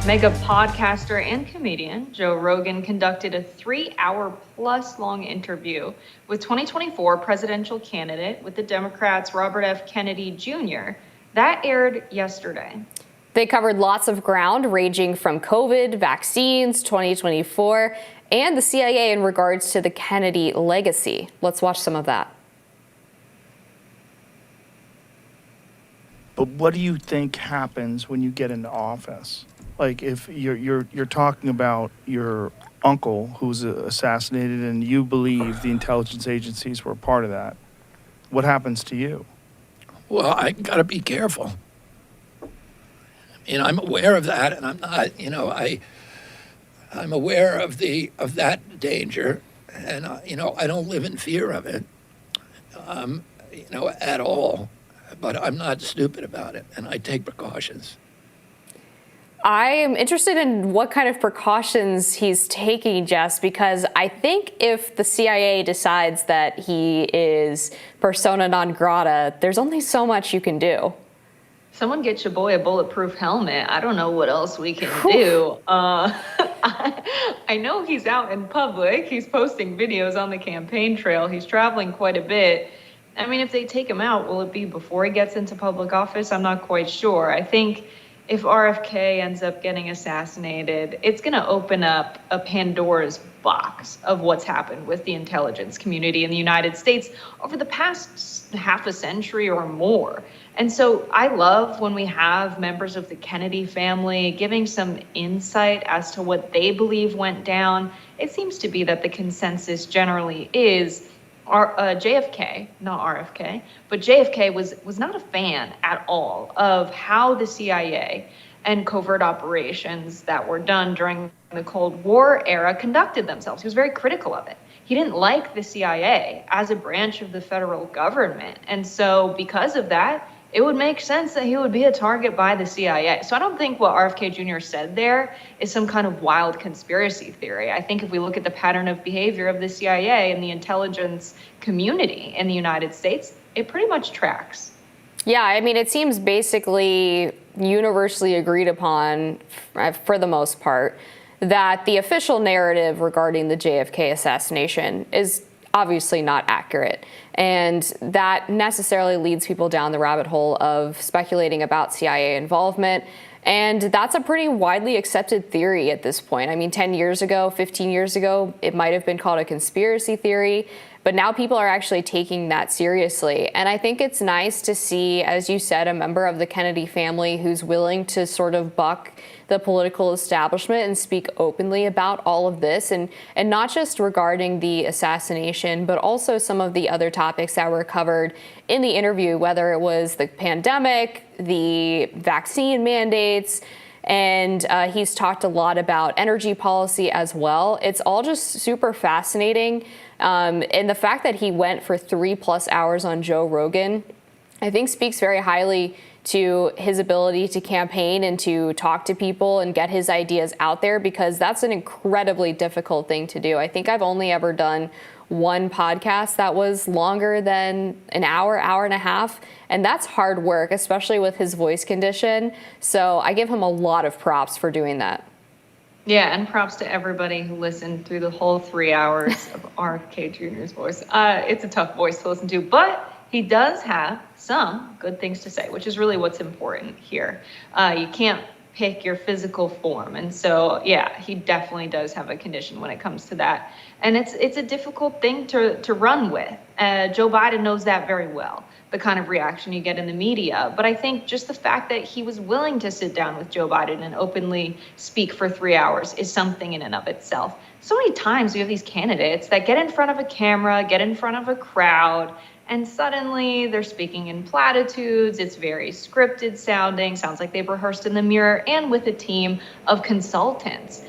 Mega podcaster and comedian Joe Rogan conducted a 3-hour-plus long interview with 2024 presidential candidate with the Democrats Robert F. Kennedy Jr. That aired yesterday. They covered lots of ground, ranging from COVID, vaccines, 2024, and the CIA in regards to the Kennedy legacy. Let's watch some of that. But what do you think happens when you get into office? Like, if you're talking about your uncle who's assassinated and you believe the intelligence agencies were part of that, what happens to you? Well, I gotta be careful. I mean, I'm aware of that, and I'm not, I'm aware of that danger, and I don't live in fear of it, at all. But I'm not stupid about it, and I take precautions. I am interested in what kind of precautions he's taking, Jess, because I think if the CIA decides that he is persona non grata, there's only so much you can do. Someone get your boy a bulletproof helmet. I don't know what else we can do. I know he's out in public. He's posting videos on the campaign trail. He's traveling quite a bit. I mean, if they take him out, will it be before he gets into public office? I'm not quite sure. I think if RFK ends up getting assassinated, it's going to open up a Pandora's box of what's happened with the intelligence community in the United States over the past half a century or more. And so I love when we have members of the Kennedy family giving some insight as to what they believe went down. It seems to be that the consensus generally is JFK, not RFK, but JFK was not a fan at all of how the CIA and covert operations that were done during the Cold War era conducted themselves. He was very critical of it. He didn't like the CIA as a branch of the federal government. And so because of that, it would make sense that he would be a target by the CIA. So I don't think what RFK Jr. said there is some kind of wild conspiracy theory. I think if we look at the pattern of behavior of the CIA and the intelligence community in the United States, it pretty much tracks. Yeah, I mean, it seems basically universally agreed upon, for the most part, that the official narrative regarding the JFK assassination is obviously not accurate. And that necessarily leads people down the rabbit hole of speculating about CIA involvement. And that's a pretty widely accepted theory at this point. I mean, 10 years ago, 15 years ago, it might have been called a conspiracy theory, but now people are actually taking that seriously. And I think it's nice to see, as you said, a member of the Kennedy family who's willing to sort of buck the political establishment and speak openly about all of this, and not just regarding the assassination, but also some of the other topics that were covered in the interview, whether it was the pandemic, the vaccine mandates, and he's talked a lot about energy policy as well. It's all just super fascinating. And the fact that he went for 3+ hours on Joe Rogan, I think speaks very highly to his ability to campaign and to talk to people and get his ideas out there, because that's an incredibly difficult thing to do. I think I've only ever done one podcast that was longer than an hour, hour and a half, and that's hard work, especially with his voice condition. So I give him a lot of props for doing that. Yeah, and props to everybody who listened through the whole 3 hours of RFK Jr.'s voice. It's a tough voice to listen to, but he does have some good things to say, which is really what's important here. You can't pick your physical form. And so, yeah, he definitely does have a condition when it comes to that. And it's a difficult thing to run with. Joe Biden knows that very well, the kind of reaction you get in the media. But I think just the fact that he was willing to sit down with Joe Biden and openly speak for 3 hours is something in and of itself. So many times we have these candidates that get in front of a camera, get in front of a crowd, and suddenly they're speaking in platitudes. It's very scripted sounding, sounds like they've rehearsed in the mirror and with a team of consultants.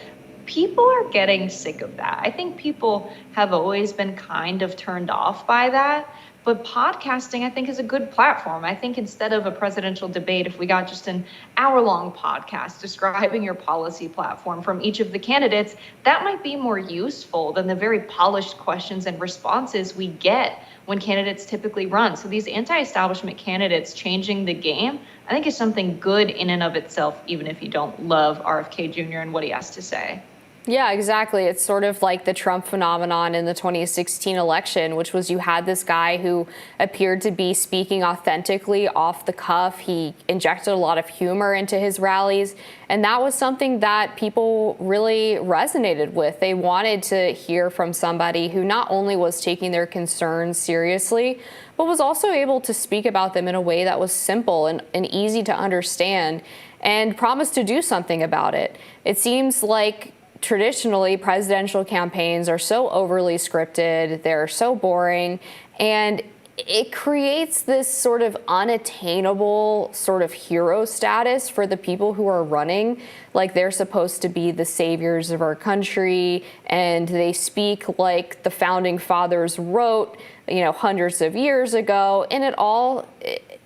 People are getting sick of that. I think people have always been kind of turned off by that, But podcasting, I think, is a good platform. I think instead of a presidential debate, if we got just an hour-long podcast describing your policy platform from each of the candidates, that might be more useful than the very polished questions and responses we get when candidates typically run. So these anti-establishment candidates changing the game, I think, is something good in and of itself, even if you don't love RFK Jr. and what he has to say. Yeah, exactly. It's sort of like the Trump phenomenon in the 2016 election, which was you had this guy who appeared to be speaking authentically off the cuff. He injected a lot of humor into his rallies, and that was something that people really resonated with. They wanted to hear from somebody who not only was taking their concerns seriously, but was also able to speak about them in a way that was simple and easy to understand and promised to do something about it. It seems like traditionally, presidential campaigns are so overly scripted, they're so boring, and it creates this sort of unattainable sort of hero status for the people who are running. Like they're supposed to be the saviors of our country, and they speak like the founding fathers wrote, hundreds of years ago, and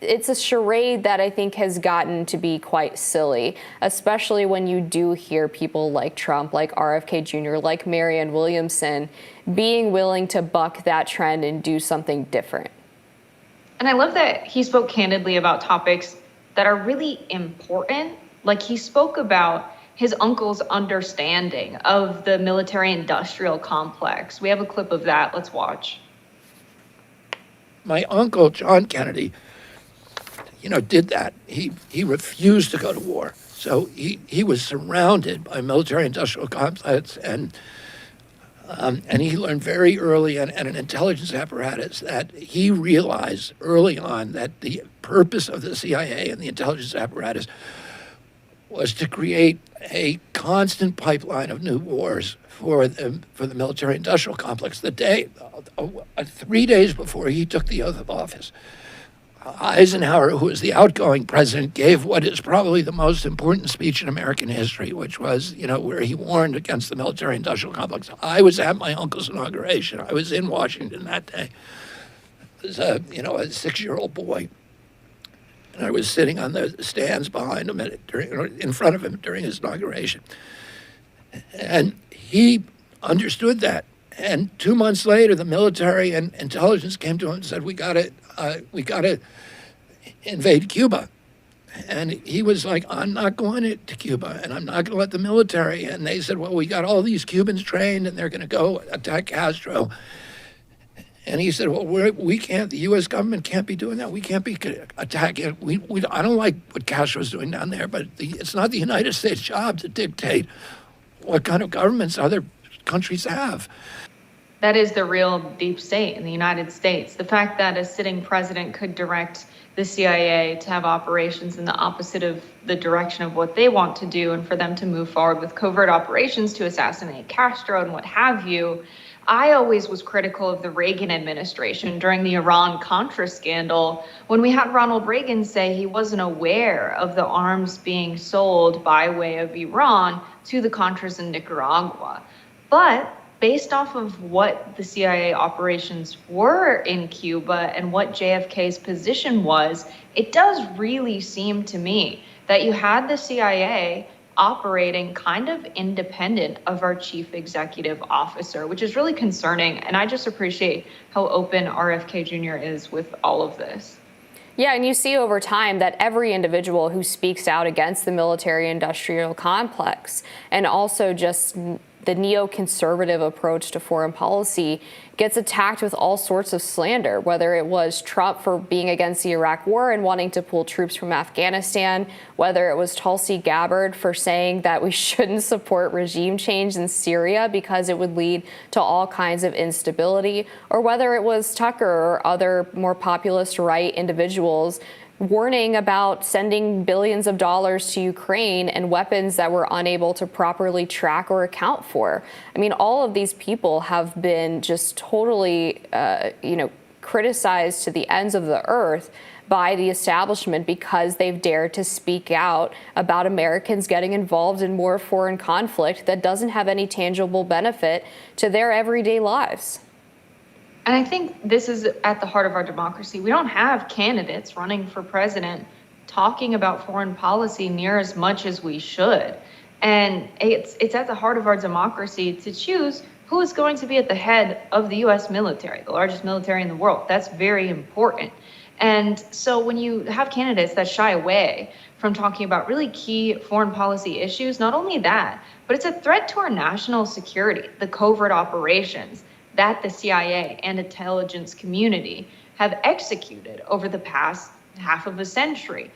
it's a charade that I think has gotten to be quite silly, especially when you do hear people like Trump, like RFK Jr., like Marianne Williamson, being willing to buck that trend and do something different. And I love that he spoke candidly about topics that are really important. Like he spoke about his uncle's understanding of the military-industrial complex. We have a clip of that. Let's watch. My uncle, John Kennedy, did that. He refused to go to war. So he was surrounded by military-industrial complex, and he learned very early and an intelligence apparatus that he realized early on that the purpose of the CIA and the intelligence apparatus was to create a constant pipeline of new wars for the military-industrial complex. 3 days before he took the oath of office, Eisenhower, who was the outgoing president, gave what is probably the most important speech in American history, which was, where he warned against the military-industrial complex. I was at my uncle's inauguration. I was in Washington that day. I was a 6-year-old boy. And I was sitting on the stands behind him in front of him during his inauguration. And he understood that. And 2 months later, the military and intelligence came to him and said, we got to invade Cuba. And he was like, I'm not going to Cuba, and I'm not going to let the military. And they said, well, we got all these Cubans trained, and they're going to go attack Castro. And he said, well, we can't, the U.S. government can't be doing that. We can't be attacking. I don't like what Castro's doing down there, but it's not the United States' job to dictate what kind of governments other countries have. That is the real deep state in the United States. The fact that a sitting president could direct the CIA to have operations in the opposite of the direction of what they want to do, and for them to move forward with covert operations to assassinate Castro and what have you. I always was critical of the Reagan administration during the Iran-Contra scandal, when we had Ronald Reagan say he wasn't aware of the arms being sold by way of Iran to the Contras in Nicaragua. But based off of what the CIA operations were in Cuba and what JFK's position was, it does really seem to me that you had the CIA operating kind of independent of our chief executive officer, which is really concerning. And I just appreciate how open RFK Jr. is with all of this. Yeah, and you see over time that every individual who speaks out against the military-industrial complex and also just the neoconservative approach to foreign policy gets attacked with all sorts of slander, whether it was Trump for being against the Iraq war and wanting to pull troops from Afghanistan, whether it was Tulsi Gabbard for saying that we shouldn't support regime change in Syria because it would lead to all kinds of instability, or whether it was Tucker or other more populist right individuals warning about sending billions of dollars to Ukraine and weapons that we're unable to properly track or account for. I mean, all of these people have been just totally, criticized to the ends of the earth by the establishment because they've dared to speak out about Americans getting involved in more foreign conflict that doesn't have any tangible benefit to their everyday lives. And I think this is at the heart of our democracy. We don't have candidates running for president talking about foreign policy near as much as we should. And it's at the heart of our democracy to choose who is going to be at the head of the US military, the largest military in the world. That's very important. And so when you have candidates that shy away from talking about really key foreign policy issues, not only that, but it's a threat to our national security, the covert operations that the CIA and intelligence community have executed over the past half of a century.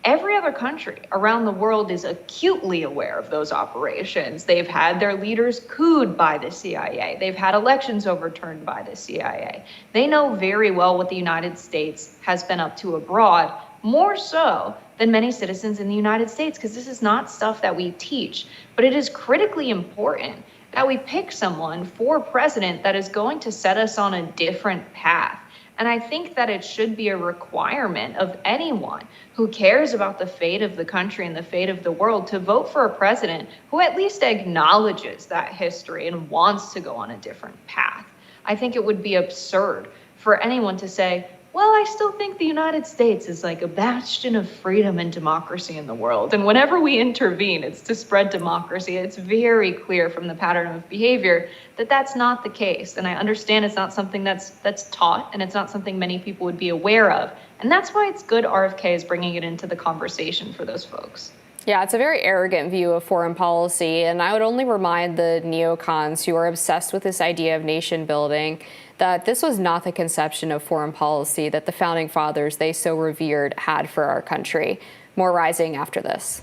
Every other country around the world is acutely aware of those operations. They've had their leaders couped by the CIA. They've had elections overturned by the CIA. They know very well what the United States has been up to abroad, more so than many citizens in the United States, because this is not stuff that we teach. But it is critically important that we pick someone for president that is going to set us on a different path. And I think that it should be a requirement of anyone who cares about the fate of the country and the fate of the world to vote for a president who at least acknowledges that history and wants to go on a different path. I think it would be absurd for anyone to say, well, I still think the United States is like a bastion of freedom and democracy in the world. And whenever we intervene, it's to spread democracy. It's very clear from the pattern of behavior that that's not the case. And I understand it's not something that's taught, and it's not something many people would be aware of. And that's why it's good RFK is bringing it into the conversation for those folks. Yeah, it's a very arrogant view of foreign policy, and I would only remind the neocons who are obsessed with this idea of nation building that this was not the conception of foreign policy that the founding fathers they so revered had for our country. More rising after this.